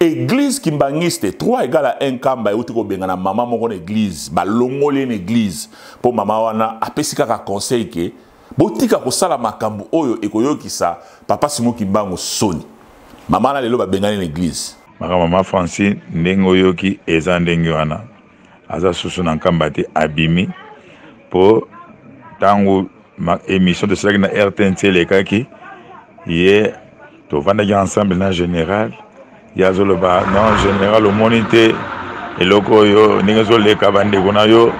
Église kimbangiste 3 égale à 1 kamba euti ko bengana maman moko église ba longoli une église pour maman wana apesika ka conseil ke botika ko sala makambo oyo ekoyokisa papa Simon Kimbangu soni maman na lelo ba bengana une église maman Francine ndengo yoki eza ndenge wana aza susu na kamba te abimi pour tango ma émission de cela na RTNC lekaki hier to vanda ensemble na général Yazoloba, non, général, au monité, et loko yo, ningezo le kabande gonayo,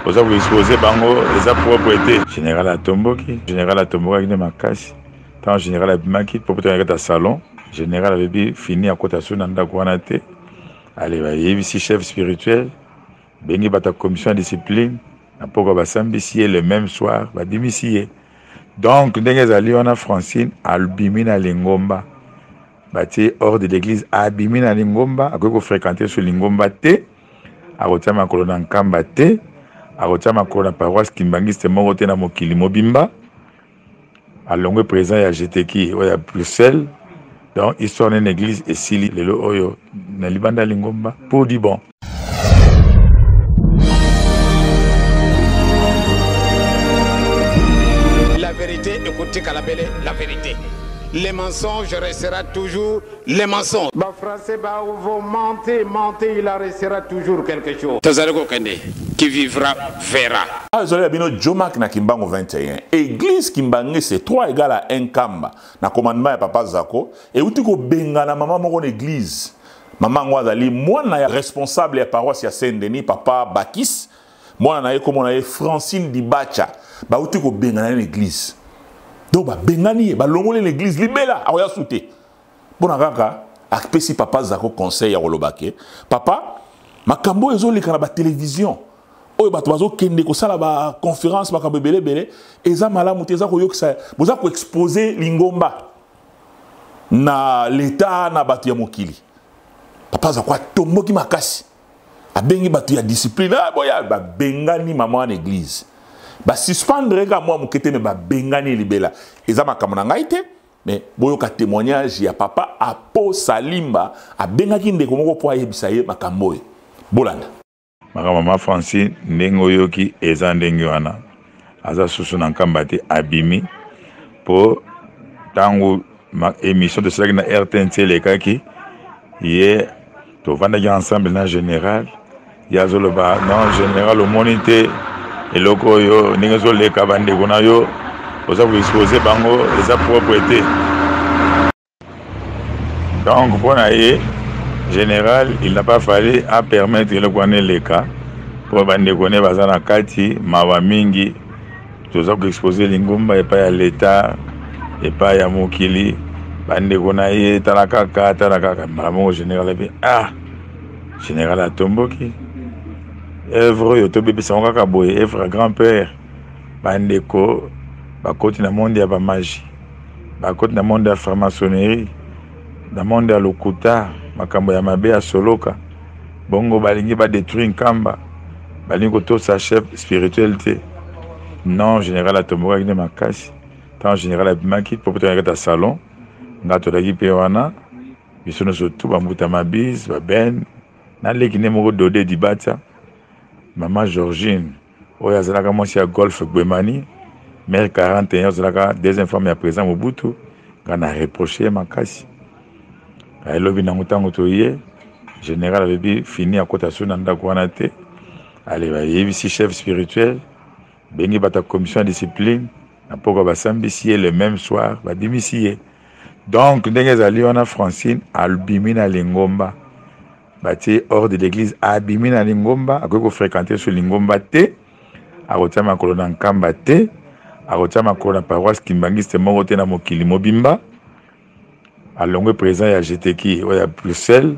vous avez exposé bango, les propriétés. Général Atomboki, général Atomboki, qui est ma casse. Tant général Abimaki, propriétaire de salon, général avait fini à côté de son andakouanate. Allez, il y a ici chef spirituel, bengi bata commission de discipline, n'a pas qu'à s'ambitier le même soir, va démissier. Donc, n'engezali on a Francine, albimina lingomba. Bati hors de l'église abimi na lingomba akoki fréquenter sur lingomba te akotia makolo na nkamba te akotia makolo na paroisse kimbangiste moko te na mokili mobimba alongwe présent ya GTK oya Bruxelles donc histoire d'une église esili lelo oyo na libanda lingomba pour du bon. La vérité, écoutez Kalabele, la vérité. Les mensonges restera toujours les mensonges. Bah français, bah vous mentez, il en restera toujours quelque chose. Tazareko Kende, qui vivra, verra. Azole abino Jomak na Kimbangu 21. Église Kimbangu c'est 3 égale à 1 kamba. Na commandement ya papa Zako. Et où tu ko benga na maman moko église. Maman Ngwazali, moi na responsable ya paroisse ya Saint-Denis, papa Bakis. Moi na ye comme on a Francine Dibacha. Bah où tu ko benga na l'église. Donc, bengani, longole l'église, libéla, aoya souté. Bon, kaka, akpesi papa Zako conseil à Rolobake. Papa, makambo ezo li kana ba télévision. Oyo bato bazo kende ko sala ba conférence makambo belé eza malamu te eza ko yokisa, boza ko exposer lingomba na l'état na bato ya mokili. Papa Zako tomboki makasi. Abengi bato ya discipline, boya ba bengani maman en église. Ba suspendre ka moi mukete me ba bengani libela ezama kamona ngaite mais boyo ka témoignage ya papa apo salimba a bengaki ndeko moko po ayebisa ye makambo e bolanda maman Francine ndengo yoki eza ndenge wana aza susu na kamba te abimi pour tango ma émission de cela na RTNC lekaki hier to vanda ensemble na général Yazoloba, non, général au monité. Et loko yo, ningezo le kabande gonayo, vous avez exposé bango, les propriétés. Donc, pour naïe, général, il n'a pas fallu à permettre le connaître les cas. Pour bande goné bazana kati, mawa mingi, vous avez exposé lingumba et pas à l'État, et pas à Mokili, bande gonaye, talaka, maman général, général Atomboki. Œuvre yoto bébé sango kaboye œuvre grand-père bandeko bakoti na monde ya ba magie bakoti na monde ya franc-maçonnerie na monde ya lokuta makambo ya mabe ya soloka bongo balingi ba détruire nkamba balingi ko to sa chef spiritualité non général Atomboka qui ne makasi tant général Abimaki propriétaire de salon ngato daki pe wana bisono surtout ba mbuta mabise ba ben na lekine moko dodé dibata maman Georgine, où il y a un golf Gwemani, mère 41, il y a des femmes à présent au bout, on a reproché ma casse. Elle a dit général avait fini à côté de son andakouanate. Allez, il y a ici chef spirituel, bengi bata commission de discipline, n'a pas qu'à s'ambitier le même soir, va démissier. Donc, n'engezali on a Francine, albimina lingomba. Bati hors de l'église abimi na lingomba akoki fréquenter sur lingomba te akotia makolo na nkamba te akotia makolo na paroisse kimbangiste moko te na mokili mobimba alongwe présent ya GTK oya Bruxelles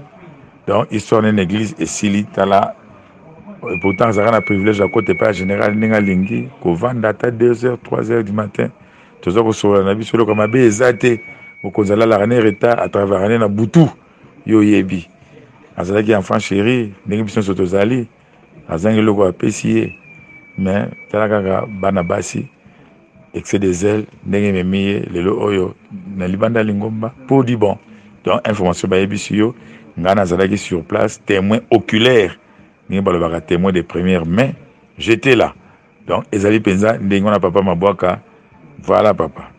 donc histoire d'une église esili tala pourtant zaka na privilège à côté pas général ninga lingi ko vanda ata 2h 3h du matin tozo ko sola na biso ko mabe ezate okozala la rane retard à travers na butu yo yebi azalaki enfant chéri ndenge biso sotozali azangi loko apesi mais talaka bana basi excès des ailes ndenge memiye lelo oyo na libanda lingomba pour du bon donc information ba yebisi yo ngana zalaki sur place, témoin oculaire, n'importe témoin de première main, j'étais là. Donc, ezali penza ndengona papa mabwaka, voilà papa.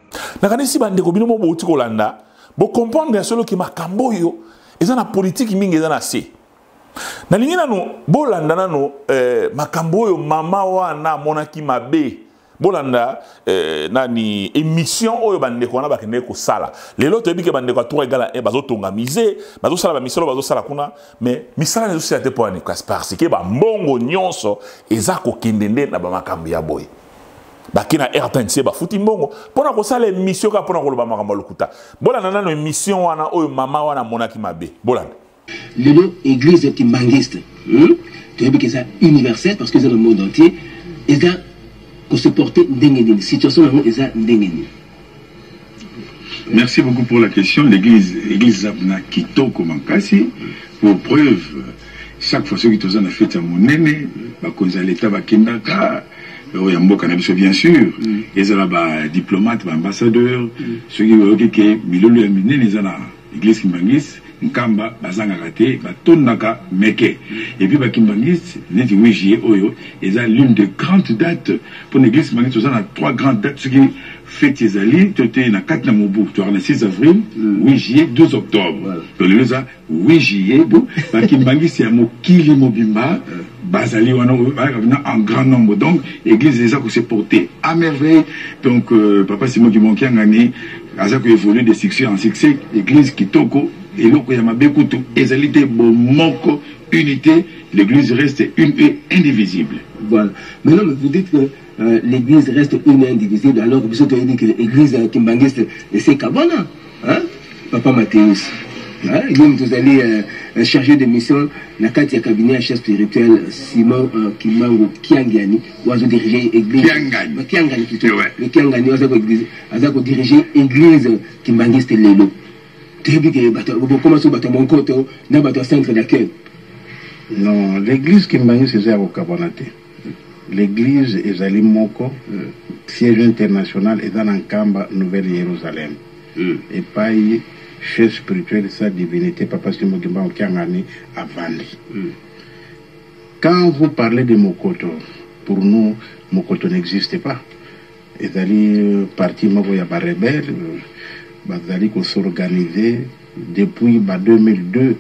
Nakanisi bandeko bino mo bouti kolanda, bo comprendre ya solo ki makambo yo, eza na politique mingi eza na se. Na lingi nano bolanda nano makambo yo mama wana monaki mabe. Bolanda nani émission oyo bandeko wana bakende ko sala. Lelo to ebike bandeko a trois égale bazo tonga misé, bazo sala ba misolo bazo sala kuna, mais misala ne société pour ani parce que ba mbongo nyonso eza ko kendende na ba makambo ya boy. Bakina RTNC ba futi mbongo pona ko sala émission ka pona ko loba makambo lokuta. Bolanda nano émission wana oyo mama wana monaki mabe. Bolanda. Lelo église kimbangiste. Tu ebike ça universel parce que c'est le monde entier et ça qu'on se porter ndengeni situation eza ndengeni. Merci beaucoup pour la question. L'église Zabna Kitoko Mankasi, pour preuve, chaque fois que tu as fait à mon aîné, quand l'état va kendaka, Yambo Cannabis bien sûr, et ça là diplomate, ambassadeur, ceux qui veulent que Milolo Yamine, les ana l'église Kimbangis, Nkamba, Bazanga Rate, Batonaka, Meke. Et puis Bakimbangis, Neti Ouijie Oyo, et ça l'une des grandes dates pour l'église Kimbangis, on a trois grandes dates, ce qui fait tes alliés, tu es na 4 Namoubou, tu as le 6 avril, 8 juillet, 12 octobre. Donc le 8 juillet, Bakimbangis, c'est un mot Kili Mobimba, Bazali, en grand nombre. Donc, l'église des actes s'est portée à merveille. Donc, papa Simon qui manquait en année, à ça évolué de succès en succès, l'église Kitoko, et l'autre Yamabekutu, égalité, Bomoko, unité, l'église reste une et indivisible. Voilà. Maintenant, vous dites que l'église reste une et indivisible, alors que vous avez dit que l'église Kimbangiste, c'est Kabana, hein? Papa Mathéus. Vous allez chargé de mission, la carte cabinet chef spirituel Simon Kimango Kiangani, ou à diriger l'église. Kiangani plutôt. Le Kiangani, à diriger l'église Kimbangiste Lelo. Comment ça va mon côté, n'a pas de centre d'accueil? Non, l'église Kimbangiste est au Kabonate. L'église est à Limoko, siège international est dans Nkamba, Nouvelle-Jérusalem. Et pas chef spirituel, sa divinité, Papa Simon Kimbango Kiangani, à Vandi. Quand vous parlez de Mokoto, pour nous, Mokoto n'existe pas. Et d'aller parti Magoya rebelle, d'aller s'organiser depuis 2002,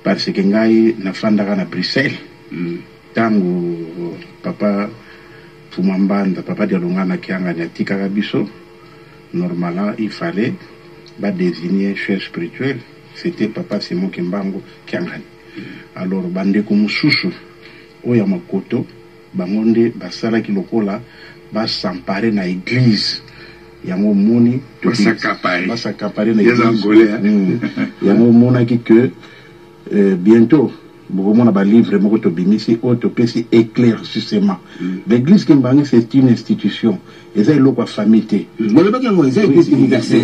parce que Ngaï n'a fandara à Bruxelles. Tango, Papa Fumambanda, Papa Dialongana Kiangani, Tikarabiso, normalement, il fallait désigner chef spirituel, c'était Papa Simon Kimbango Kiangani. Alors, bande comme Soussou, Oyamakoto, Bangonde, Basala Kilokola, va s'emparer dans l'église. Yango Moni, va s'accaparer dans l'église. Yango Mona qui que bientôt, beaucoup de livres, beaucoup de bimisi, autopécie éclaircissement. L'église Kimbangi, c'est une institution. Et ça, il y a une famille. L'église universelle.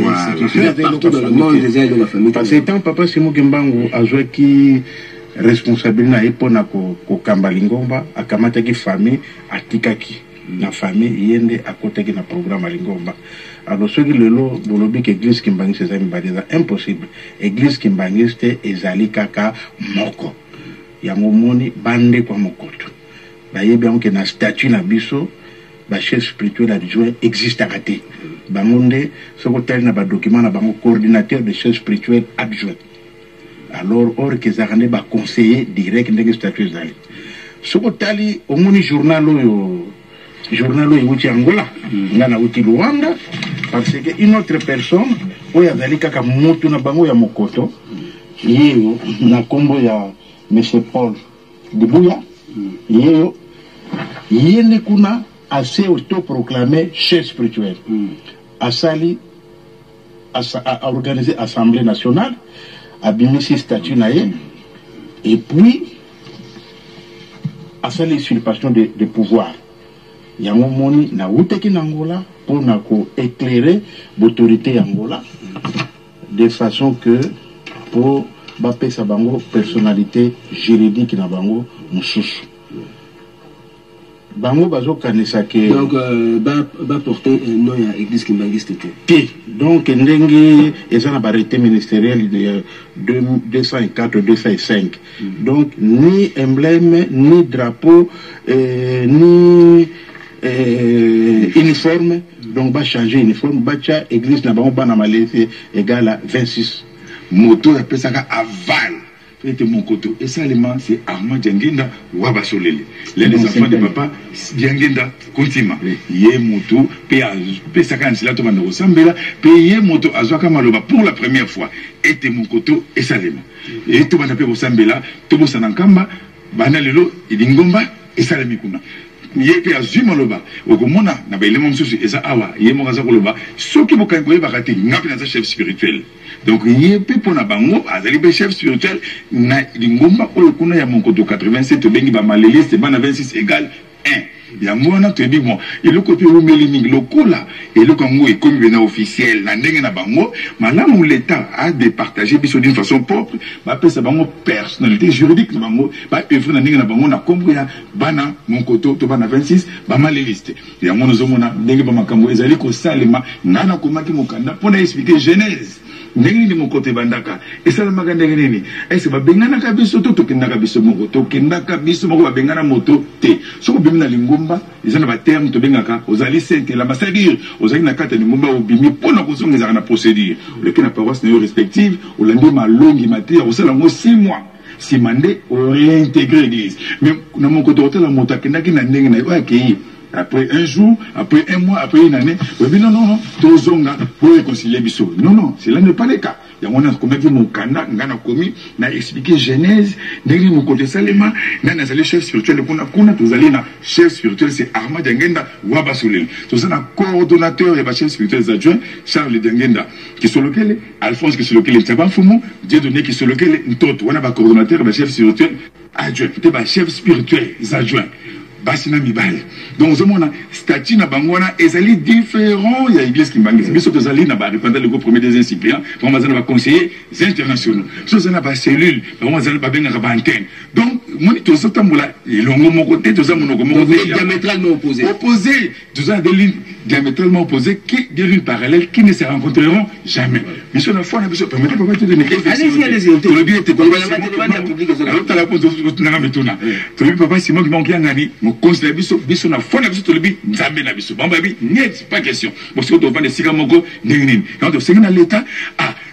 Parce que tant Papa Simon Kimbangu a joué qui responsable na epona ko Kambalingomba, a kamata ki famille, a tikaki. Na famille, yende a côté ki na programme Lingomba. Alors, ceux qui le lot, bolobi que l'église Kimbangi, c'est impossible. L'église Kimbangi, c'est ezali kaka moko. Yango moni bande kwa mokoto. Bayebi yango ke na statut na biso, ba chef spirituel adjoint existe à rater. Bangonde, ce que na ba document na bango coordinateur de chef spirituel adjoint. Alors, or que zarane ba conseiller direct ndenge statut zali. Ce que tali au moni journal uti Angola, ngana uti Luanda, parce que une autre personne, oya zali kaka moto na bango ya mokoto, yeo na kombo ya Monsieur Paul Dibouya, yeo yene kuna assez autoproclamé chef spirituel. Asali a organisé Assemblée nationale, a bimisi statut naïe, et puis asali usurpation de pouvoir. Yango moni na uteki n'Angola pour na ko éclairer l'autorité Angola de façon que pour bape sa bango personnalité juridique na bango mususu. bango bazo kanisa ke donc va porter un nom à église kimbangiste donc ndenge eza na arrêté ministériel de 204 205 donc ni emblème ni drapeau ni uniforme donc va changer uniforme bacha église na bango bana malaisie égal à 26 moto ya pesaka aval était mon koto et ça c'est Armand Dianguinda Wabasolele les enfants de papa Dianguinda Kontima yé moto pe sakana sila to banda osambela pe yé moto azwaka maloba pour la première fois était mon koto et salema et to banda pe osambela to bosana nkamba bana lelo idingomba et salemi kuna yé pe azwi maloba okomona na ba elemo msusu eza awa yé mo kaza koloba soki bokango yeba kati ngapi na chef spirituel. Donc, il y a pour na bango, azali be chef spirituel, na lingomba oyo kuna ya monkoto 87, bengi ba maleli, c'est bana 26 égale 1. Ya mwana te bi bon, et le côté où meli le kola, et le Congo est comme bien officiel, na ndenge na bango, malamu l'État a départagé biso d'une façon propre, ba pesa bango personnalité juridique na bango, ba œuvre na ndenge na bango na kombo ya bana monkoto to bana 26, ba maleliste. Ya mwana zo mona ndenge ba makambo ezali ko salema, ngana komaki mokanda pour expliquer Genèse. Ndenge ni mokote bandaka esala maganda nini ese babengana kabiso to tokenda kabiso moko tokenda kabiso moko babengana moto te soko bimina lingomba ezana ba terme to bengaka ozali sainte la c'est-à-dire ozali na kata lingomba obimi pona kozongeza na procédure le kina paroisse na respective olandi malongi matière osala ngo 6 mois si mandé au réintégrer l'église mais na mokoto hôtel la moto akenda ki na ndenge na yo akei après un jour, après un mois, après une année, non, tozonga pour réconcilier biso. Non, cela n'est pas le cas. Il y a un commis mon canard, ngana commis, n'a expliqué Genèse, n'engli mon côté salema, n'a nazali chef spirituel, kuna tozali na chef spirituel, c'est Armand Dianguinda Wabasolele. Tozali na coordonnateur et chef spirituel adjoint, Charles Dianguinda, qui sont lequel, Alphonse qui sont lequel, Tchabafumo, Dieudonné qui sont lequel, Ntoto, on a ba coordonnateur et chef spirituel adjoint, peut-être ba chef spirituel adjoint. Basina mibale. Donc, ce moment, statut na bangwana ezali différent. Il y a l'église qui m'engage. Biso tozali na ba répandre le groupe premier des incipients. Pour moi, va conseiller internationaux. So ça na ba cellule. Pour moi, ça na ba benga ba antenne. Donc, moi, tout ça tambola. Longo mon côté, tout ça mon côté. Diamétralement opposé. Opposé. Tout ça des lignes diamétralement opposées, des lignes parallèles qui ne se rencontreront jamais. Mais sur la foi, la permettez pas de donner. Allez-y. Le but était alors, tu as la pose de la méthode. Tu as vu, papa, c'est moi qui manque un ami. Mon conseil, biso na fona biso to lebi nzambe na biso bamba bi net pas question parce que to vendre sika moko nini quand to senga na l'état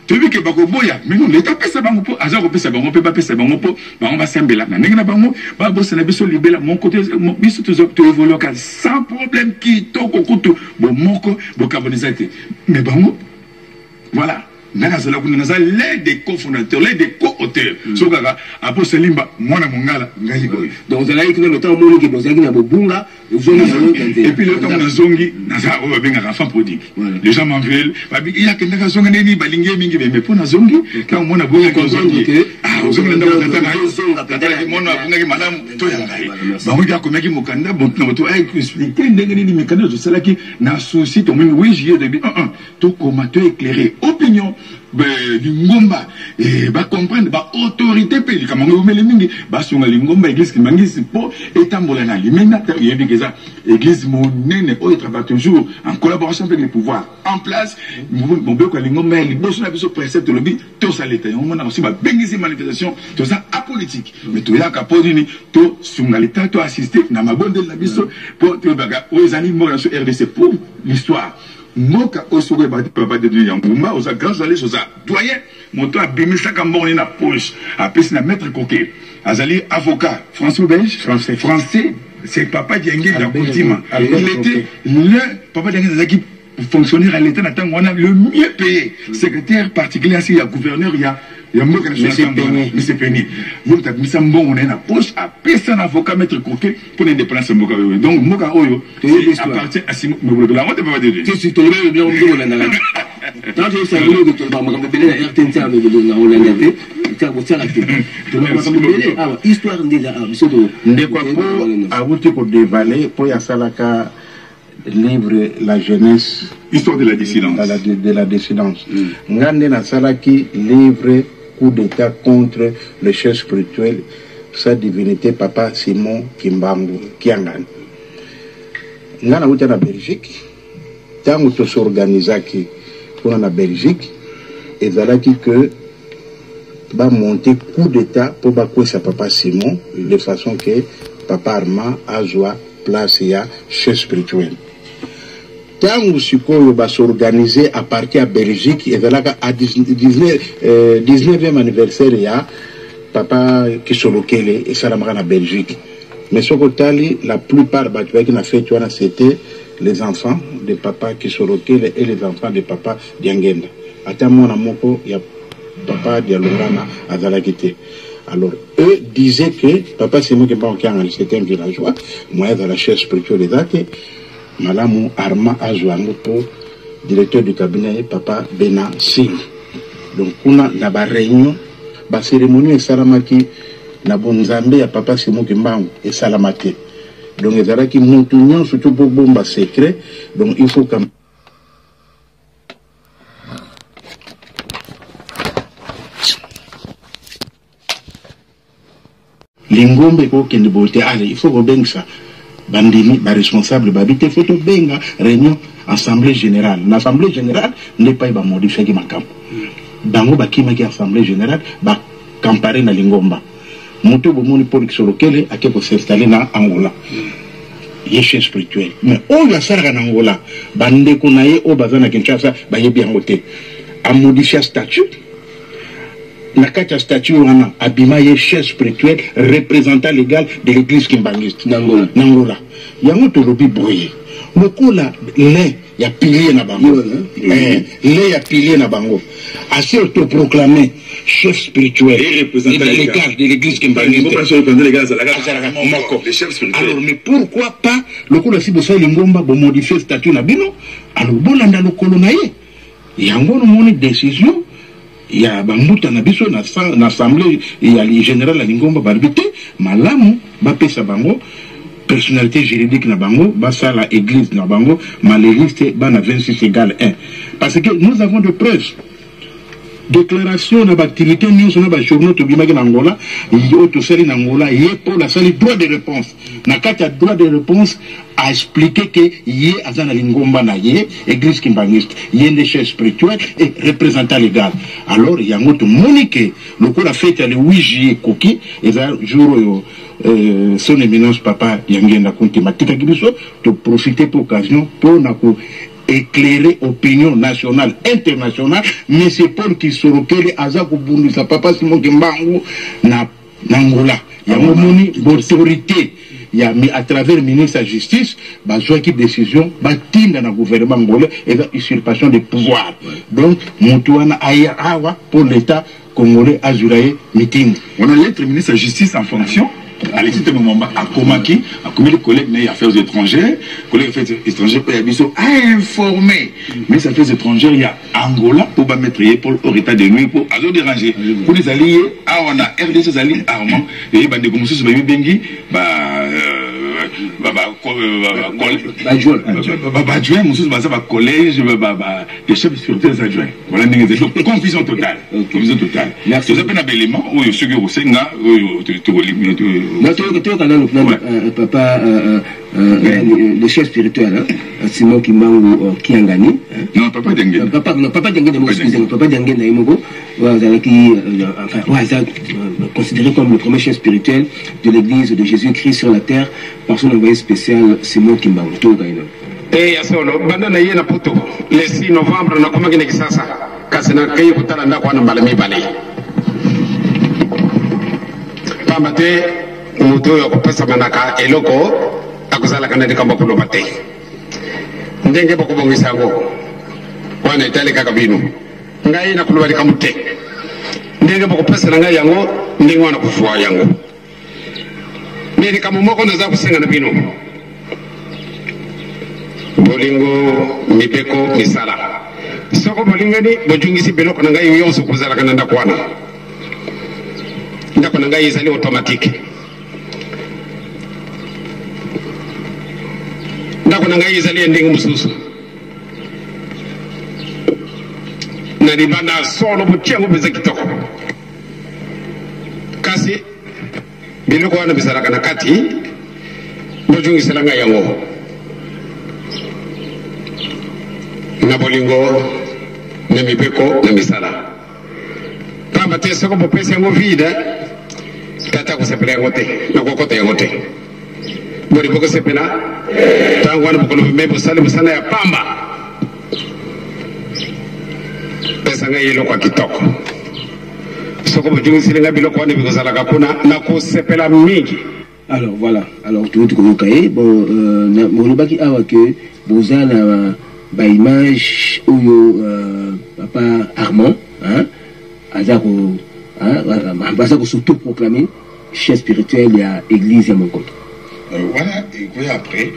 tu vu que bako boya mais non l'état pesa bango po azako pesa bango pe ba pesa bango po bango ba sembela na ndenge na bango ba bossa na biso libela mon côté biso to évoluer sans problème qui to kokutu bo moko bo carbonisate mais bango voilà. L'un des cofondateurs, l'un des co-auteurs. Après Selimba, moi, Mongala, donc vous allez écrire le temps où vous avez Bobunga, et puis le temps où Zongi, Naza, on va bien un enfant prodigue. Les gens m'en veulent. Il y a quelqu'un qui a Zongi, Balingé, Mingi, mais pour Nazongi, quand on a besoin de Zongi, on a madame, on a comme qui Mokanda, on a expliqué, des mécanismes de cela qui n'a souci, ton même oui, j'y ai début, tout combatteur éclairé, opinion. Lingomba et ba comprendre ba autorité pays comme on met les mingi ba songa lingomba église qui mangisi po etambola na limena yebikeza église monene o travaille toujours en collaboration avec les pouvoirs en place mon beko lingomba liboso na biso précepte lobi to saleta on mona aussi ba bengisi manifestation to ça apolitique mais to ya kapodi ni to songa l'état to assister na mabonde na biso pour to baga aux animaux sur RDC pour l'histoire. Moka osoge bati papa de Yangumba osa grand aller sur ça doyen moto a bimisa kamborni na poche a pesi na maître coquet azali avocat français c'est papa Diangué de Koutima il était le papa Diangué zaki fonctionnaire à l'état n'attend on a le mieux payé secrétaire particulier ainsi il y a gouverneur il y a Monsieur Péni. Vous avez mis ça bon, on est en poche, à personne avocat mettre coquet pour l'indépendance de Moka. Donc, Moka Oyo, appartient à Simon. Mais la honte, pas dire. Si tu le bien, on peut l'en aller. Quand je suis allé de ton parlement, je vais aller RTNC avec le Hollandais. Tu as voté à la télé. Alors, histoire déjà, monsieur de. Ndekwapo, à vous pour dévaler, pour Yasalaka. Livre la jeunesse, histoire de la dissidence. De la dissidence. Ngande Nasalaki livre coup d'état contre le chef spirituel, sa divinité Papa Simon Kimbangu Kiangan. nga na uta na Belgique tango to s'organisaki pour na Belgique ezalaki que ba monter coup d'état pour ba kwesa papa Simon de façon que papa Armand azwa place ya chef spirituel. Tango sikoyo ba s'organiser à partir à Belgique ezalaka à 19e anniversaire ya papa Kisolokele et Salamara na Belgique. Mais ce côté, la plupart qui n'a fait, c'était les enfants de papa Kisolokele et les enfants de papa Diangenda. À tel moment, il y a papa Dialogana à Zalakite. Alors, eux disaient que papa c'est moi qui c'était un villageois, moi dans la chaise spirituelle des actes, Malamou Arma Azouango pour directeur du cabinet papa Bena Singh. Donc, on a la réunion, la cérémonie et Salamaki. Na bonzambe ya papa Simon Kimbangu et salamate. Donc les ara qui montunyan surtout pour bomba secret. Donc il faut comme lingombe ko kende bote ale il faut que ça bandini ba responsable ba bité photo benga réunion assemblée générale. L'assemblée générale n'est pas ba modifier ki makam. Bango ba kima ki assemblée générale ba camparer na lingomba. Moto bomoni pour Kisolokele a quelque s'installer na Angola. Yeshe spirituel. Mais on la sara na Angola. Bande konaye o bazana Kinshasa ba yebi angote. A modifier statut. Na kata statut wana abima yeshe spirituel représentant légal de l'église kimbangiste n'Angola. N'Angola. Yango to lobi boye. Lokola le ya pilier na bango. Le ya pilier na bango. Assez autoproclamé chef spirituel et représentant légal de l'église kimbangiste. Alors mais pourquoi pas lokola si bosa lingomba bo modifier statut na bino alors bolanda lokolo na ye. Yango no moni décision ya bambuta na biso na assemblée ya général la lingomba barbité malamu ba pesa bango personnalité juridique na bango basa la église na bango malériste bana 26 égale 1 parce que nous avons de preuves déclaration na activité nous on a ba journaux to bimaki na Angola yo to sali na Angola ye pour la sali droit de réponse na kata droit de réponse a expliqué que ye azana lingomba na ye église kimbangiste ye des chefs spirituels et représentant légal alors yango to monique le ko la fête le 8 juillet koki et jour yo son éminence papa Yangenda Kuntima tika kibiso to profiter pour occasion pour na ko éclairer opinion nationale internationale mais c'est pour qui Kisolokele azako bundu sa papa Simon Kimbangu na Angola yango moni autorité ya à travers le ministre de la justice bazwa qui décision batinda na gouvernement angolais et la usurpation des pouvoirs donc mutuana aya awa pour l'état congolais azuraye meeting on a l'être ministre de la justice en fonction Alexis Temomamba a commis les collègues des affaires étrangères, collègues des affaires étrangères, a informé mais les affaires étrangères, il y a Angola pour mettre pour au état de nuit pour aller déranger. Pour les alliés, on a RDC alliés armants et ils ont commencé à se bengi collège, les chefs spirituels adjoints. Voilà une confusion totale. Confusion totale. Merci. Vous avez un élément où il y a ceux qui ont papa, le chef spirituel, Simon Kimbangu Kiangani. Non, papa Diangena. Papa Diangena Imogo, considéré comme le premier chef spirituel de l'église de Jésus-Christ sur la terre par son envoyé spécial Simon Kimbangu. Eh, solo, bandana yena puto, le 6 novembre na kuma gine kisasa, kasina kayi kutala nda kwa nambalami bale. Pambate, mutu yoko pesa manaka eloko, akusala kanadi kamba kulo bate. Ndenge bako bongisa ngo, wana itali kakabinu. Ngai na kulo bali kamute. Ndenge bako pesa na ngai yango, ndenge wana kufuwa yango. Nini kama moko na za kusenga na binu. Bolingo mipeko misala soko bolingani bojungisi beloko na ngai yonso kuzala kana ndakwana ndakwana ngai izali automatique ndakwana ngai izali ndingi mususu na libanda solo buchengo biza kitoko kasi beloko wana bizala kana kati bojungisi la ngai yango na bolingo na mibeko na misala pamba te soko popesi yango vide tata kusepela yango te na kokota yango te bori boko sepela tango wana boko mebo sale musala ya pamba pesa nga yelo kwa kitoko soko bojungu silenga biloko wana bikozala kapuna na kusepela mingi. Alors voilà, alors tout le monde bon molobaki awa que boza na ba image oyo papa Armand azako bazako surtout proclamer chef spirituel ya église ya Monkoto. Voilà, et quoi après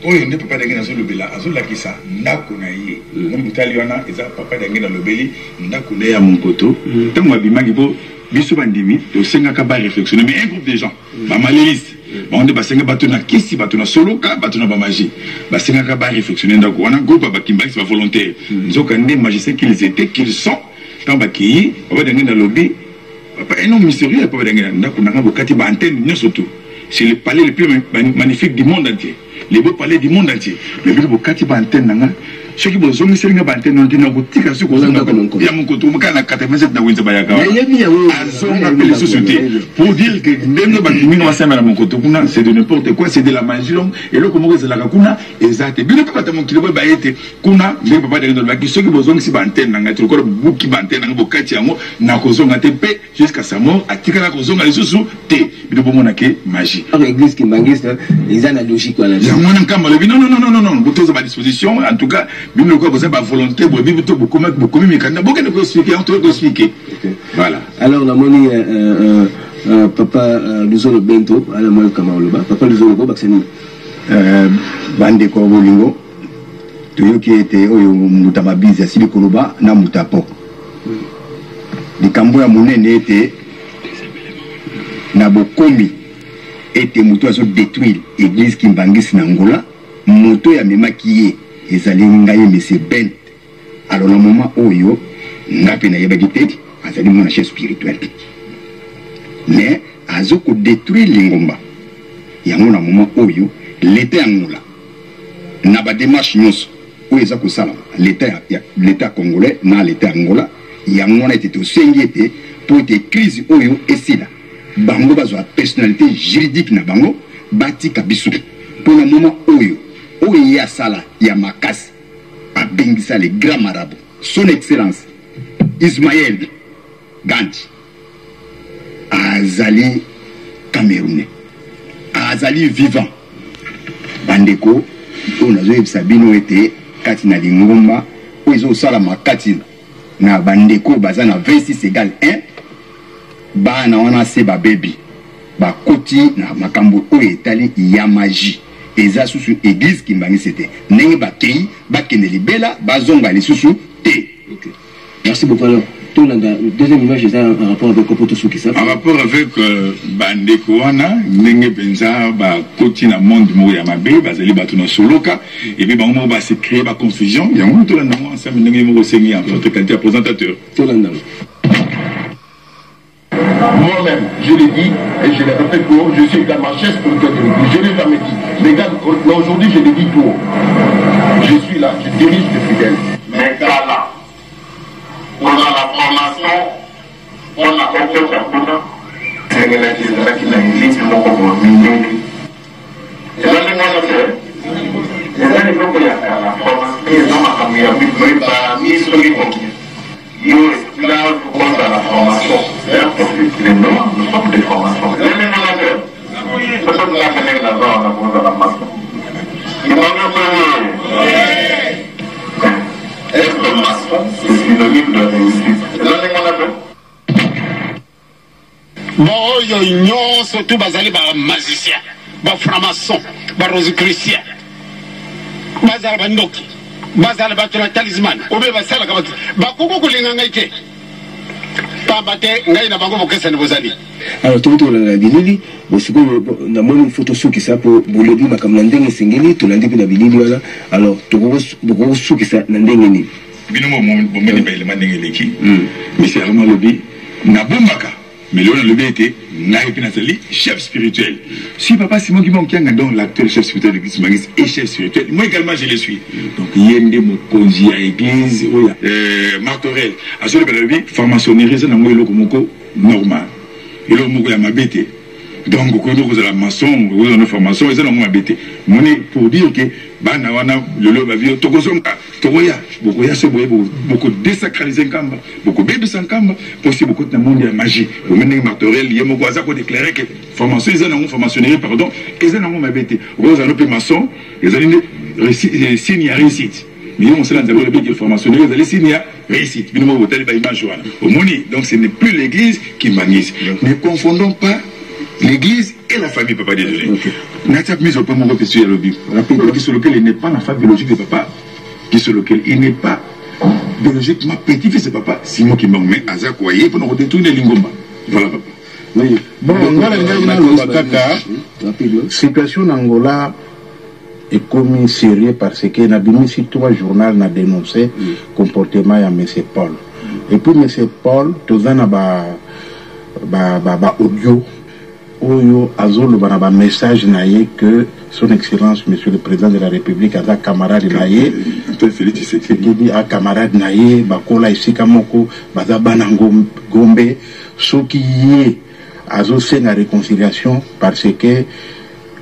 oyo ne papa d'angena zo lobela azo lakisa ndako na ye mon butali wana eza papa d'angena lobeli ndako na ya Monkoto tango abimaki bo biso bandimi to senga ka ba réflexionner mais un groupe de gens ba maléiste on est basenga batuna kisi batuna soloka batuna ba magie basenga ka ba réflexionner ndako wana groupe ba kimba ba volontaire nzoka ndé magicien qu'ils étaient qu'ils sont tant ba ki papa d'angena lobi papa un homme mystérieux papa d'angena ndako na bokati ba antenne nyoso tout. C'est le palais le plus magnifique du monde entier. Les beaux palais du monde entier. Le but de Kati Bantenne, ceux qui ont mis une bantenne, ont dit non, tika sur il y a mon côté, on a 87 dans Winter Bayaka. Les sociétés pour dire que les bâtiments va s'aimer à mon côté, c'est de n'importe quoi, c'est de la magie longue. Et là, comment c'est la Kakuna, exact. Bien, pas tellement qu'il va bailler, Kuna, les papas de la ceux qui ont besoin de ces bantennes, n'a pas encore beaucoup de bantennes, n'a pas Katiamo, n'a causé un TP jusqu'à sa mort, à Tika causé un sous T. Il faut mon acquis magie. L'église qui m'engage, ils ont la logique. Non, vous à disposition, en tout cas. Même le corps, vous avez la volonté, vous avez beaucoup de mécanismes, beaucoup de expliquer. Voilà. Alors, la monnaie, papa Luzolo Bento, à la moelle Kamaloba, papa Luzolo Baksani, Bande Korbolingo, Toyo qui était au Mutamabiz, à Silikoloba, na Mutapo. Les Kamboya Mounen était Nabokomi, était Mouto à se détruire l'église Kimbangis Nangola, Moto ya Mema qui est. Ezali ngai monsieur Ben. Alors le moment oyo ngape na yebaki tete azali mon chef spirituel. Mais azoko détruire lingomba. Yango na moment oyo l'état angola. Na ba démarche nyonso oyo eza ko sala l'état congolais na l'état angola yango na été osengete pour te crise oyo esila. Bango bazwa personnalité juridique na bango batika biso. Pour le moment oyo Oya Sala Yamakasi a bengisa les grands marabouts. Son Excellence Ismaël Gandhi Azali Camerounais Azali vivant Bandeko on a joué Sabino était Katina Lingomba Oizo Sala Makati na Bandeko Bazana 26 égale 1 Bana wana se ba baby ba koti na makambo o etali Yamaji eza susu église qui m'a c'était nenge ba kei ba keneli bela ba zonga les susu te. OK. Merci beaucoup. Alors tout la deuxième image est en rapport avec Kopoto Soukisa. En rapport avec Bandeko wana nenge benza ba koti na monde mo ya mabe bazali batuna soloka et puis ba mo ba se créer ba confusion ya mo to la ndamo ensemble nenge mo sengi en tant que candidat présentateur. Tout la ndamo. Moi-même, je l'ai dit et je l'ai répété tout haut, je suis dans ma chaise pour le l'église. Je l'ai jamais dit. Mais aujourd'hui, je l'ai dit tout haut. Je suis là, je dirige les fidèles. Mais là, on a la formation, on a confiance en tout ça. C'est là qui l'a dit, c'est mon combat. Et là, les gens ont fait. Et là, les gens qui ont fait la formation, ils ont mis sur les comptes. Nous, là, on a la formation. C'est un profil. Nous sommes des formations. Les managers, ce sont des affaires là-bas, on a besoin de la formation. Ils m'ont dit être maçon, c'est synonyme de réussite. Là, les managers. Bon, ils ont surtout basé par magicien, par franc-maçon, par rosicrucien, bazar bandoki. Bazal batula talisman obe basala kabaki bakoko kulinga ngaike pambate ngai na bango bokesa ni bozali. Alors tout la bilili bosiko na moni photo soki ça pour bolobi makamna ndenge sengeli to landi na bilili wala alors to boko soki ça na ndenge ni bino mo meni ba élément ndenge leki mais c'est vraiment lobi na bombaka Mais là, on a le BT, Nathalie, chef spirituel. Si papa Simon qui manque donc l'acteur chef spirituel de l'église Kimbangiste et chef spirituel, moi également je le suis. Donc il y a des mots conduits à l'église, Martorel. À ce moment-là, franc-maçonnerie, c'est un mot normal. Et là, il y a ma BT. Donc, quand vous avez la maçon, vous avez une formation, ils ont un BT. Pour dire que, le lot va vivre, beaucoup désacraliser un camp, beaucoup bébé sans camp, possible beaucoup de monde de magie. Vous menez Martorel, il y a mon voisin qui déclarait que formation, ils ont une formationnerie, pardon, ils ont un BT. Vous avez un maçon, ils ont une signe à réussite. Mais on sait que les formationnaires, ils ont signé à réussite. Donc, ce n'est plus l'église qui manise. Ne confondons pas l'église et la famille, papa, désolé. Nathalie mise au point mon question à l'objet. Qui sur lequel il n'est pas la famille biologique de papa, qui sur lequel il n'est pas biologiquement petit-fils de papa. Simon qui m'a mis à Zakouaye pour nous retourner l'ingomba. Voilà, papa. Oui. Bon, on a la situation en Angola est commis sérieux parce que Nabimi si 3 journal n'a dénoncé le comportement de M. Paul. Et puis M. Paul, tout ça n'a audio. Oyo azolo banaba message naye que son excellence monsieur le président de la République a un camarade naye qui dit à camarade naye bakola isika moko baza banango gombe ce qui est azo c'est la réconciliation parce que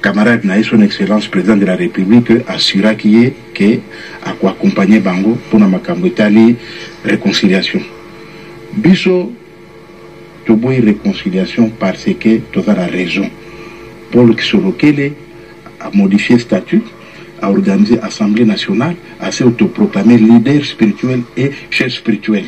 camarade naye son excellence président de la République assura qu'il y ait que à quoi accompagner bango pour na makambo etali réconciliation biso Toboy réconciliation parce que tu as la raison. Paul Kisolokele a modifié le statut, a organisé l'Assemblée nationale, a s'est autoproclamé leader spirituel et chef spirituel.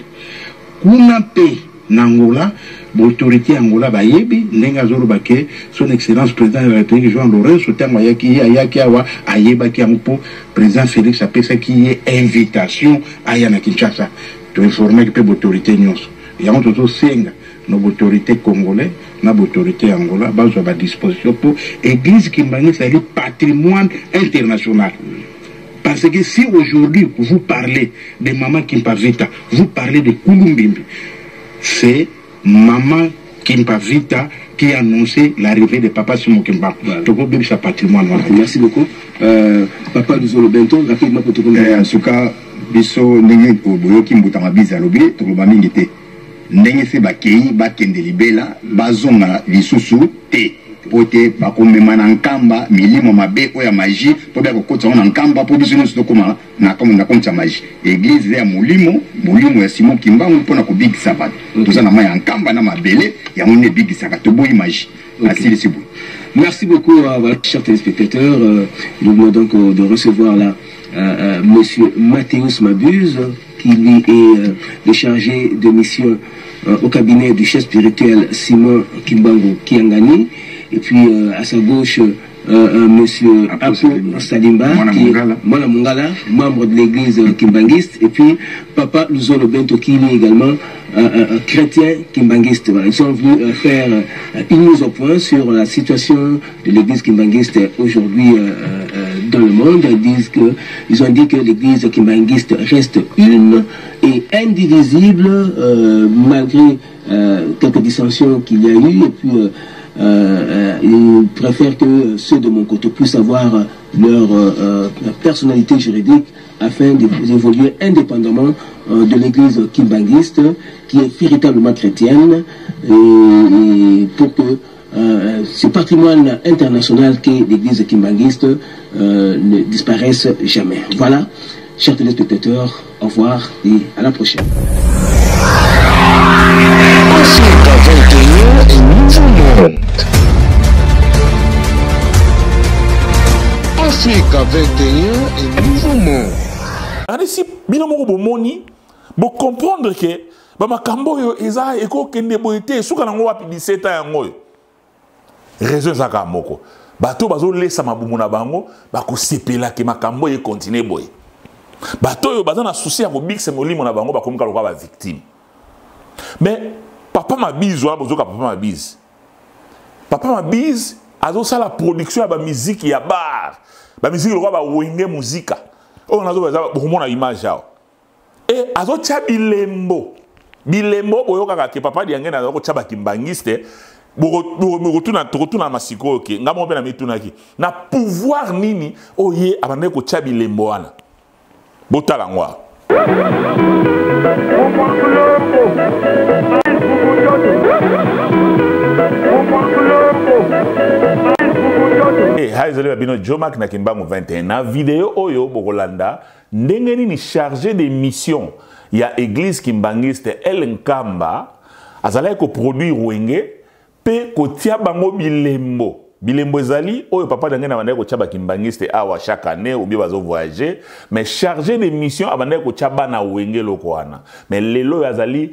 Kuna pe Nangola, l'autorité Angola Bayebi, Nenga Zorobake, son excellence président de la République Jean Lorenzo, Tamayaki, Ayakiawa, Ayebaki Amupo, président Félix Apesa qui est invitation à Yana Kinshasa. Tu informer que l'autorité Nyons. Il y a un autre Senga. Nos autorités congolaises, nos autorités angolaises, basent à disposition pour l'église Kimbangiste, c'est le patrimoine international. Parce que si aujourd'hui vous parlez de Maman Kimpavita, vous parlez de Kulumbimbi, c'est Maman Kimpavita qui a annoncé l'arrivée de Papa Simon Kimba. Donc, c'est un patrimoine. Merci beaucoup. Papa Luzolo Bento, rapidement pour tout le monde. En tout cas, biso ndenge oboyoki mbutama biza lobi to bamingi te. Ndenge se bakei bakende libela bazonga lisusu te pote bakomema na nkamba milimo mabe oya magie po bya kokotsa na nkamba po biso nyonso tokoma na konta magie église ya molimo ya Simon Kimbangu mpona kobikisa bato toza na maya nkamba na mabele ya mone bikisaka toboyi magie asili sibu. Merci beaucoup à chers téléspectateurs. Nous venons donc de recevoir là monsieur Mathéus Mabuse qui lui est le chargé de mission au cabinet du chef spirituel Simon Kimbangu Kiangani, et puis à sa gauche monsieur Apo Salimba qui est Mwana Mungala, membre de l'église Kimbangiste, et puis Papa Luzolo Bento qui est également chrétien Kimbangiste. Voilà. Ils sont venus faire une mise au point sur la situation de l'église Kimbangiste aujourd'hui dans le monde. Ils ont dit que l'église Kimbangiste reste une et indivisible malgré quelques dissensions qu'il y a eu, et puis ils préfèrent que ceux de mon côté puissent avoir leur personnalité juridique afin d'évoluer indépendamment de l'église Kimbangiste qui est véritablement chrétienne, et pour que ce patrimoine international qu'est l'église Kimbangiste ne disparaisse jamais. Voilà, chers téléspectateurs, au revoir et à la prochaine. Africa 21 et Nouveau Monde. Africa 21 et Nouveau Monde. Si bino moko bomoni bo comprendre que ba makambo yo eza eko kende boité suka nango wapi 17 ans yango raison zaka moko bato bazo lesa mabumu na bango ba ko sepela ke makambo ye continuer boy bato yo bazana souci ya ko bikse molimo na bango ba komika lokwa ba victime. Mais papa Mabise wala bozoka papa Mabise. Papa Mabise azo sa la production ya ba musique ya bar. Ba musique lokwa ba wenge muzika. On a besoin de image. Et azo tia bilembo bilembo boyoka ke papa diange na ko tshaba kimbangiste bokotuna masiko oke ngamo pe na mitunaki na pouvoir nini oye abande ko tshaba bilembo wana botala ngwa Haizole babino Jomak na Kimbangu 21 na video oyo bokolanda ndenge nini chargé de mission ya église kimbangiste El Nkamba azala ko produire wenge pe ko tia bango bilembo ezali oyo papa dange na banda ko tia kimbangiste awa chaque année ou bien bazo voyager mais chargé de mission abanda ko tia bana wenge loko wana mais lelo azali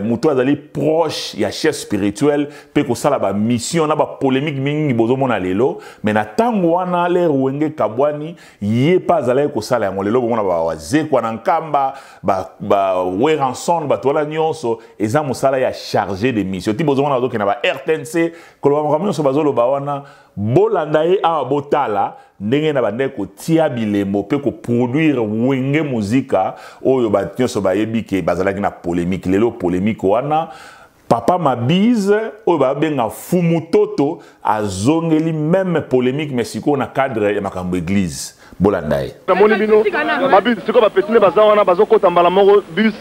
muto azali proche ya chef spirituel pe ko sala ba mission na ba polémique mingi bozo mona lelo mais na tango wana le wenge kabwani ye pas azali ko sala yango lelo bomona ba waze kwa na Nkamba ba weranson ba tola nyonso eza musala ya chargé de mission ti bozo mona bazo ke na ba RTNC ko lo ba nyonso bazo lo ba wana bolanda ye awa botala ndenge na bande ko tia bilembo pe ko produire wenge muzika oyo ba nyonso ba yebi ke bazalaki na polémique lelo polémique wana papa Mabize oyo ba benga fumutoto azongeli même polémique mais siko na cadre ya makambo église bolanda ye na moni bino Mabize siko ba petine baza wana bazokota mbala moko bus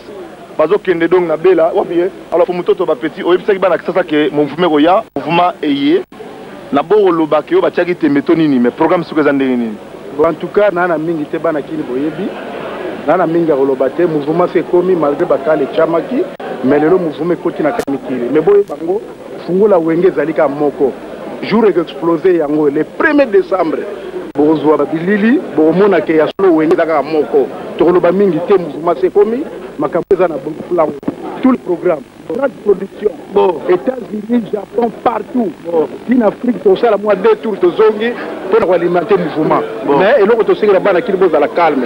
bazokende donc na bela wapiye alors fumutoto ba petit oyebisaki bana kisasa ke mouvement ko ya mouvement eye na boro lobaki yo batiaki tembeto nini mais programme siko za ndenge nini en tout cas nana mingi te bana kini boyebi nana mingi rolobate mouvement c'est komi malgré bakale chamaki mais lelo mouvement koti na kamikiri mais boye bango fungula wenge zalika moko jour explosé yango le 1er décembre bozwa bilili bomona ke ya solo wenge zaka moko tokoloba mingi te mouvement c'est komi makambo za na plan tout le programme grande production États-Unis, Japon, partout. En Afrique, tout ça, la moitié des tours de zongi pour alimenter le mouvement. Mais il faut aussi que la banque qui bose à la calme.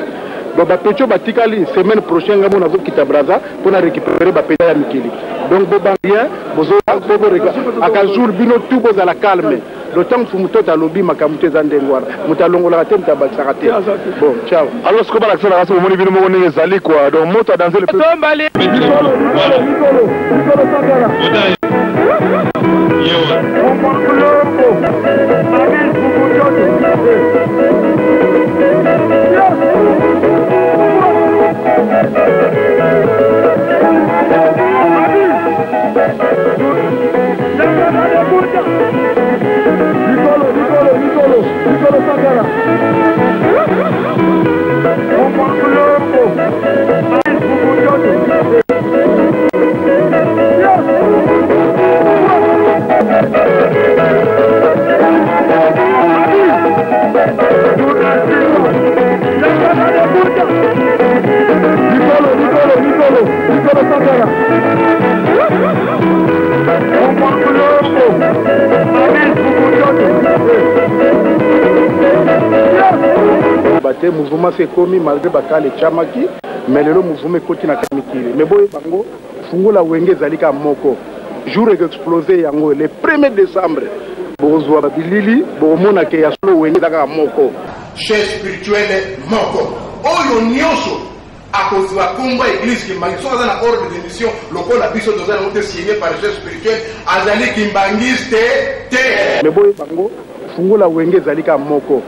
Donc, Pécho Batikali, semaine prochaine, on a vu Kita Braza pour récupérer Pécho à Mikili. Donc, Bobangien, vous avez à 15 jours, bino tout bose à la calme. Le temps que vous avez lobby, ma camute zandengwara. Moutalongo la tête, tabaksarate. Bon, ciao. Alors, ce que vous avez accès à mon niveau, on est allé quoi. Donc, moto dans le peu. Mouvement c'est commis malgré bakale chamaki mais le mouvement koti na kamikiri mais boye bango fungula wenge zalika moko jour explosé yango le 1er décembre bozwa bilili bomona ke ya solo wenge zaka moko chef spirituel moko oyo nyonso akozwa kumba église Kimbangi so na ordre de mission lokola biso doza na ote signé par chef spirituel azali kimbangiste te mais boye bango fungula wenge zalika moko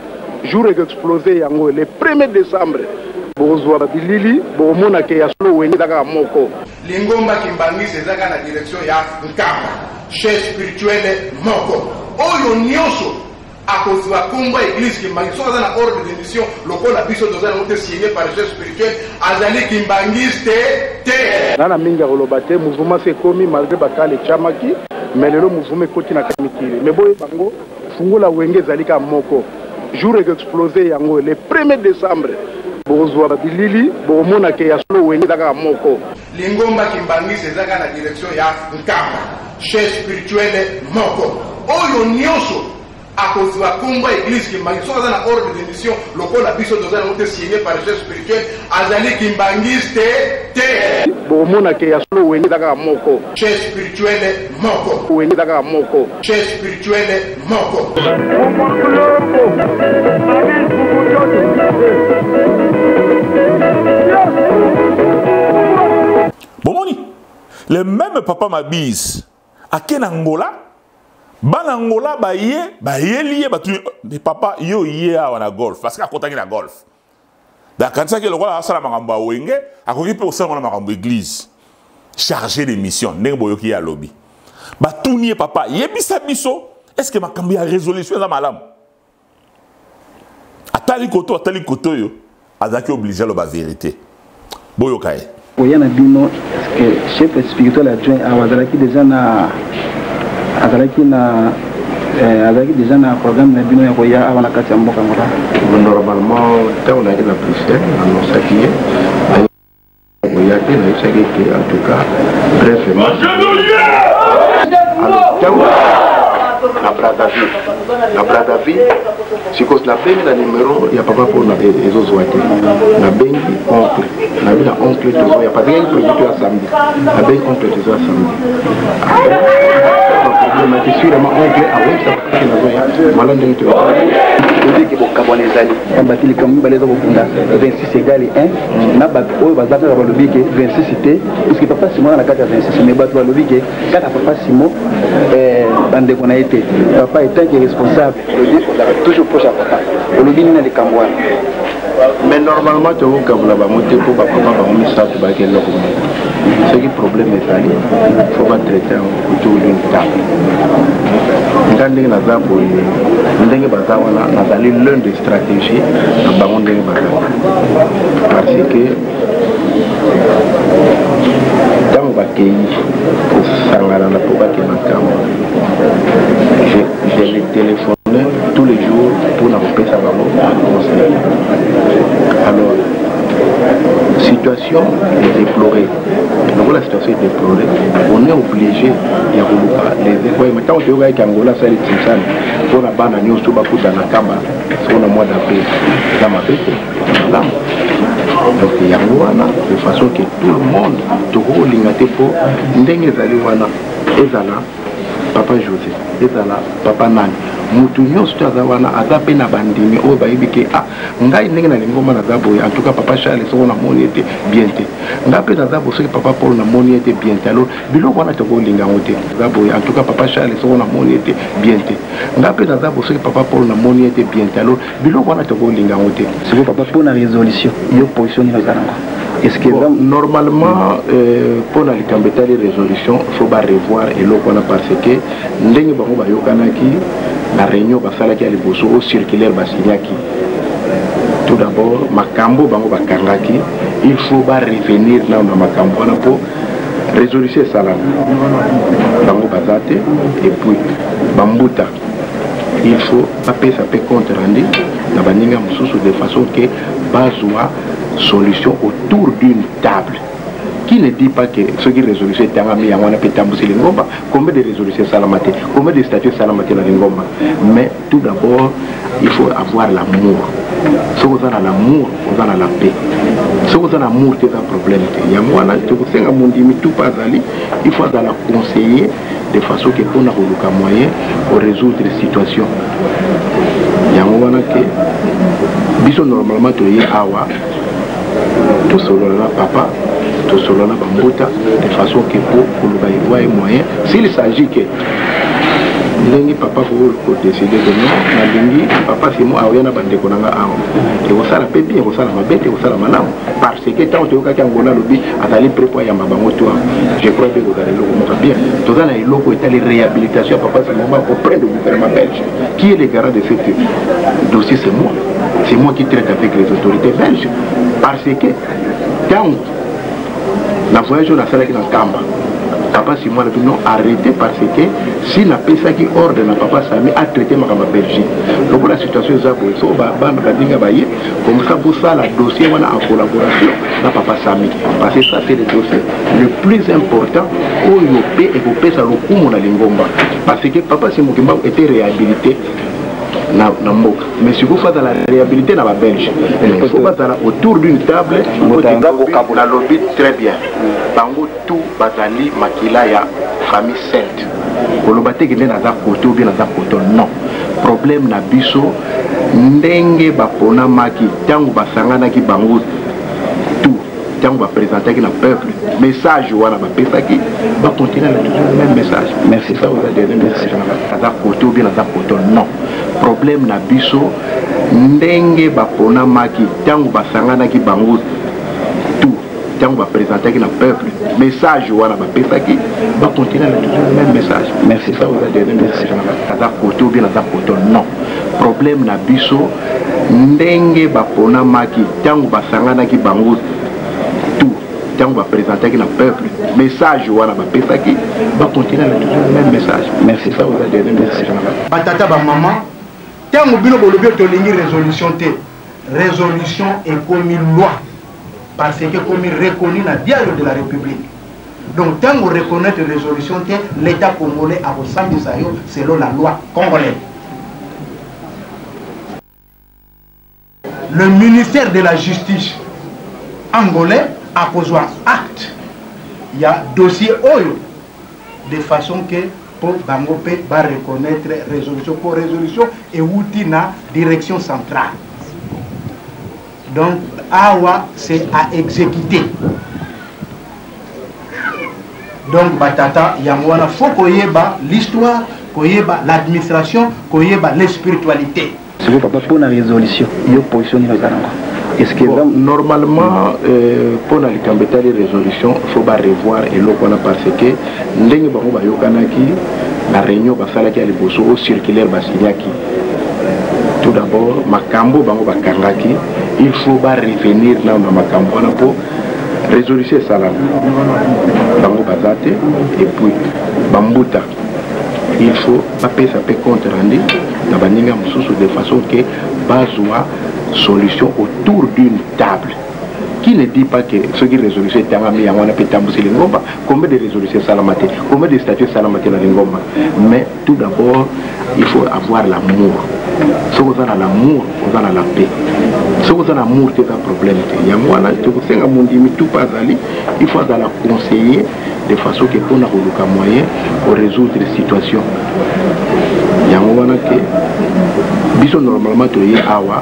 jour explosé yango le 1er décembre bozwa bilili bomona ke ya solo wenge zaka moko lingomba kimbangiste ezaka na direction ya Nkamba chef spirituel moko oyo nyonso akozwa kumba église Kimbangi so na ordre de mission lokola biso doza na ote signé par chef spirituel azali kimbangiste te nana mingi rolobate mouvement c'est commis malgré bakale chamaki mais lelo mouvement koti na kamikiri mais boye bango fungula wenge zalika moko jour explosé yango le 1er décembre bozwa bilili bomona ke ya solo wenge zaka moko lingomba kimbangisi ezaka na direction ya Nkamba chef spirituel moko oyo nyonso akozwa kumba église Kimbangi so na ordre de mission lokola biso doza na ote signé par chef spirituel azali kimbangiste te bomona ke ya solo wenge zaka moko chef spirituel moko wenge zaka moko chef spirituel moko bomoni le même papa Mabise à ken Angola ban Angola ba lié mais papa yo yé à na golf parce qu'à côté na golf d'accord ça que le roi asala makambo wenge akoki pe osala na makambo église chargé de mission ndenge boyoki ya lobby ba tournier papa yebisa biso est-ce que makambo ya résolution za malam atali koto yo azaki obligé la vérité boyokaye oyana bino est-ce que chef spirituel adjoint awazalaki déjà na programme na bino ya koya awana kati ya mboka ngora normalement tant on a dit la prière annonçaki koya te na isaki que en tout cas bref na Brazzaville si cause na bengi na numéro ya papa pour na ezozwa te na bengi oncle na bi na oncle tozo ya pas bien prévu à samedi na bengi oncle tozo à samedi problème est sûrement oncle avec ça que na zoya malande to dit que bokabona ezali batili comme baleza bokunda 26 égale 1 na bat oyo bazaka ba lobi que 26 té parce que papa Simon na 4 26 mais bat ba lobi que kaka papa Simon bande qu'on a été papa étant qui est responsable toujours proche à papa le lobi na de Kambouane mais normalement tu vois comme là ba monter pour papa ba on ça tu ba que là ce qui problème est ça il faut pas traiter autour d'une table ndenge na zapo ndenge bazawana nazali l'un des stratégies na bango ndenge bazawa parce que dans bakei osangana na po bake makambo je les téléphone tous les jours pour na kopesa bango conseil alors situation est déplorée. Donc la situation est déplorée. On est obligé de les évoquer. Maintenant, on dit que Angola, ça est Tsimsan. Pour la bande à New Suba Kuta Nakamba, c'est un mois d'après. Dans ma bête, donc il y a de façon que tout le monde, tout le monde, Ezala, Papa José, Ezala, Papa Nani. Mutu nyonso azawana azape na bandimi oyo bayebi ke ngai ndenge na lingoma naza boye en tout cas papa Charles soko na moni ete bien te nga mpe naza bo soki papa Paul na moni ete bien te alors biloko wana tokolinga ngo te naza boye en tout cas papa Charles soko na moni ete bien te nga mpe naza bo soki papa Paul na moni ete bien te alors biloko wana tokolinga ngo te c'est papa pour la résolution yo position ni nazalanga est-ce que normalement pour la likambetali résolution faut ba revoir eloko wana parce que ndenge bango bayokanaki la réunion basalaki à liboso au circulaire basignaki tout d'abord makambo bango bakangaki il faut ba revenir là na makambo wana pour résolution sala bango bazate et puis bambuta il faut paper ça peut compte rendu na baninga mususu de façon que bazwa solution autour d'une table qui ne dit pas que ce qui résolution est un ami à moi pétamboussi l'ingomba, combien de résolutions salamate, combien de statuts salamate la l'ingomba. Mais tout d'abord, il faut avoir l'amour. Si vous avez l'amour, vous avez la paix. Si vous avez l'amour, c'est un problème. Il y a moi là, tout pas aller, il faut la conseiller de façon que on a un moyen pour résoudre les situations. Il y a moi là que, bisous normalement, tu es awa, tout solo là, papa. Tout cela de façon que pour le voir moyen s'il s'agit que Lengi papa pour décider de non Lengi papa c'est moi ayana bande konanga awo et vous ça la pépi vous ça la mabete vous ça la malamu parce que tant que quand on a lobby azali prépa ya mabango toi je crois que vous allez le bien tout ça les locaux est les réhabilitation papa c'est moi auprès du gouvernement belge qui est le garant de ce dossier c'est moi qui traite avec les autorités belges parce que quand la voyage on a fait avec la Kamba. Papa si moi non arrêté parce que si la PSA qui ordonne papa Sami a traité ma Belgique. Donc la situation est comme ça pour ça la dossier on a en collaboration avec papa Sami. Parce que ça c'est le dossier le plus important où il paie et pour payer ça le coup mon lingomba. Parce que papa si mon était réhabilité. Mais si vous faites la réhabilité dans la Belge, il faut pas autour d'une table, la lobby très bien. Bango tout bazali makila ya famille sainte. Kolobate qui na za koto bien na za koto non. Problème na biso ndenge bapona maki tango basangana ki bango tout tant va présenter le peuple message wana ba pesaki va continuer le même message. Merci ça vous a donné message à côté ou bien à côté non problème na biso ndenge ba pona maki tant ba sangana ki bango tout tant va présenter le peuple message wana ba pesaki va continuer le même message. Merci ça vous a donné message à côté ou bien à côté non problème na biso ndenge ba pona maki tant ba sangana ki bango tout tant va présenter le peuple message wana ba pesaki va continuer le même message. Merci ça vous a donné message batata ba maman tant bino bolobi to lingi résolution est comme loi parce que comme reconnu dans le dialogue de la République. Donc tant qu'on reconnaît la résolution l'État congolais a ressemblé ça selon la loi congolaise. Le ministère de la Justice angolais a posé un acte. Il y a dossier oyo de façon que pour Bangopé va reconnaître résolution pour résolution et outil na direction centrale. Donc awa c'est à exécuter. Donc batata yamwana faut koyeba l'histoire, koyeba l'administration, koyeba la spiritualité. C'est papa pour la résolution, il y a position de la est-ce que bon, normalement pour la résolution il faut revoir et l'eau qu'on a parce que ndenge bango ba yokanaki la réunion ba salaki à liboso au circulaire ba signaki tout d'abord makambo bango ba kangaki il faut revenir là dans makambo na pour résolution salam bango bazate et puis bambuta il faut paper ça peut compte rendu dans baninga mususu de façon que bazwa solution autour d'une table qui ne dit pas que ce qui résolution est en ami on a peut tambusi lingomba combien de résolutions salamate combien de statuts salamate la lingomba mais tout d'abord il faut avoir l'amour si vous avez l'amour vous avez la paix si vous avez l'amour c'est un problème il y a moi là tu sais que mon dimi tout pas ali il faut dans la conseiller de façon que pour avoir moyen pour résoudre les situations il y a moi là que biso normalement tu es awa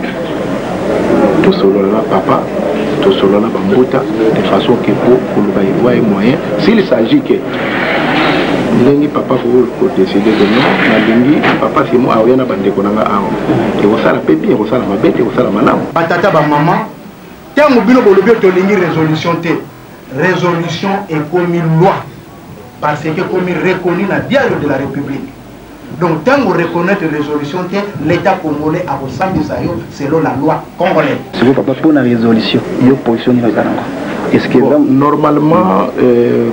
tout solo là papa tout solo là bambota de façon que pour le bailler moyen s'il s'agit que ndenge papa faut décider de non na lingi papa c'est moi aoya na bandeko nanga awa et vous sala pe bien vous sala mabete vous sala malamu batata ba maman tango bino bolobi to lingi résolution résolution est comme loi parce que comme reconnu dans le dialogue de la République. Donc tant qu'on reconnaît la résolution l'État congolais a ressemblé ça selon la loi congolaise. C'est papa pour la résolution il y a position de la est-ce que bon, normalement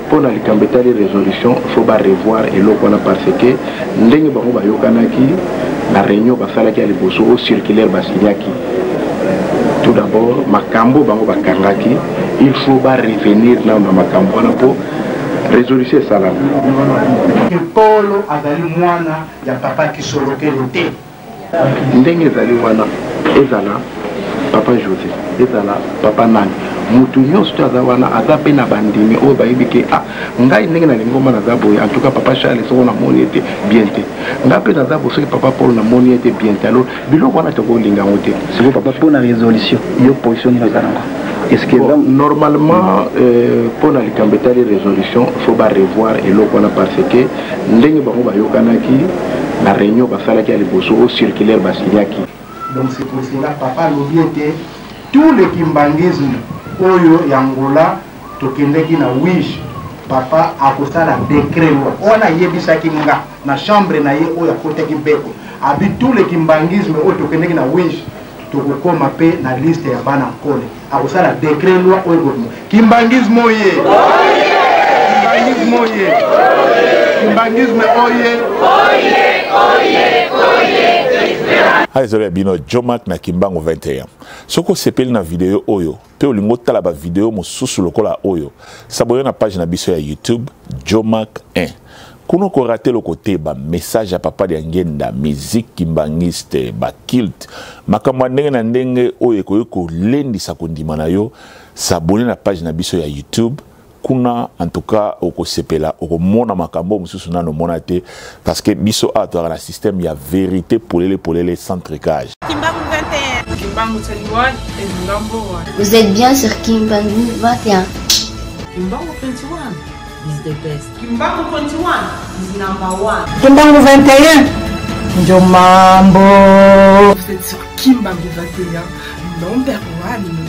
pour la résolution il faut revoir et l'eau qu'on a parce que ndenge bango ba yokanaki la réunion ba salaki à liboso au circulaire ba signaki tout d'abord makambo bango ba kangaki il faut revenir là dans makambo na pour résolution salam Polo azali mwana ya papa qui solokele te ndenge ezali wana ezala papa José ezala papa nani mutu nyonso to aza wana aza pe na bandimi oyo bayebi ke ngai ndenge na lingomba naza boye en tout cas papa Charles soko namoni ete bien te ngai mpe naza boye soki papa Paul namoni ete bien te alors biloko wana tokolinga yango te siko papa pour la résolution yo position ni naza nango est-ce que bon, normalement pour la résolution il faut revoir et l'eau qu'on a parce que ndenge bango ba yokanaki la réunion ba salaki à liboso au circulaire ba signaki donc c'est pour cela papa lobi ete tout le kimbangisme oyo yangola tokendeki na wish papa akosala décret wana yebisaki nga na chambre na ye oyo akotaki beko abi tout le kimbangisme oyo tokendeki na wish tokokoma pe na liste ya bana nkole akosala décret loi oyo gomo kimbangisme oye kimbangisme oye kimbangisme oye Aizole bino Jomak na Kimbangu 21. Soko sepeli na video oyo, pe olingo tala ba video mosusu lokola oyo. Saboyo na page na biso ya YouTube Jomak 1. Kuno ko raté le côté ba message à papa de ngenda musique kimbangiste ba kilt. Makamwa ndenge na ndenge oyo ko lendi sa kondima na yo. Sabone na page na biso ya YouTube. Kuna en tout cas oko sepela oko mona makambo mususu nano monate parce que biso a to la système ya vérité pour les sans tricage. Kimbangu 21 Kimbangu 21 is number 1. Vous êtes bien sur Kimbangu 21. Kimbangu 21 is the best. Kimbangu 21 is number 1. Kimbangu 21. Njomambo. Vous êtes sur Kimbangu 21, number 1.